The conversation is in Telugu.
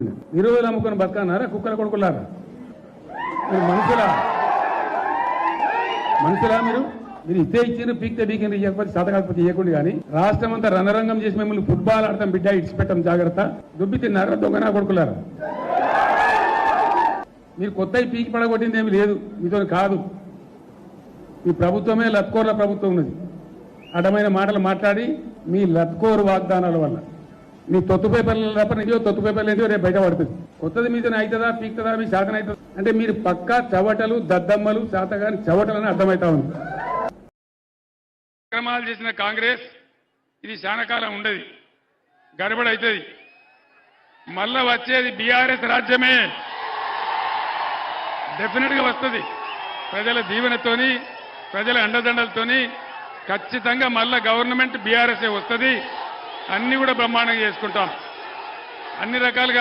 నిరువులు అమ్ముకొని బతకన్నారా కుక్కల కొడుకులారా? మీరు మనుషులా మీరు ఇస్తే ఇచ్చారు, పీక్తే పీకింది, ఇవ్వకపోతే శాతకాకపోతే ఇవ్వకుండా. కానీ రాష్ట్రం అంతా రణరంగం చేసి మిమ్మల్ని ఫుట్బాల్ ఆడతాం బిడ్డ ఇడిచిపెట్టాం జాగ్రత్త, దుబ్బి తిన్నారా దొంగనా కొడుకులారా? మీరు కొత్త పీకి పడగొట్టింది ఏమి లేదు, మీతో కాదు. మీ ప్రభుత్వమే లత్కోర్ల ప్రభుత్వం ఉన్నది. అడ్డమైన మాటలు మాట్లాడి మీ లత్కోరు వాగ్దానాల వల్ల మీ తొత్తు పేపర్లు తప్ప నిజో తొత్తు పేపర్లు ఏదో రేపు బయట పడుతుంది. కొత్తది మీతోనే అవుతుందా పీక్తుందా, మీ శాతం అవుతుందా అంటే మీరు పక్కా చవటలు దద్దమ్మలు శాతగాని చవటలని అర్థమవుతా ఉంది. కార్యక్రమాలు చేసిన కాంగ్రెస్ ఇది శానకాలం ఉండదు, గడబడి అవుతుంది. మళ్ళా వచ్చేది బీఆర్ఎస్ రాజ్యమే, డెఫినెట్ గా వస్తుంది. ప్రజల దీవెనతోని ప్రజల అండదండలతోని ఖచ్చితంగా మళ్ళా గవర్నమెంట్ బీఆర్ఎస్ వస్తుంది. అన్ని కూడా బ్రహ్మాండంగా చేసుకుంటాం, అన్ని రకాలుగా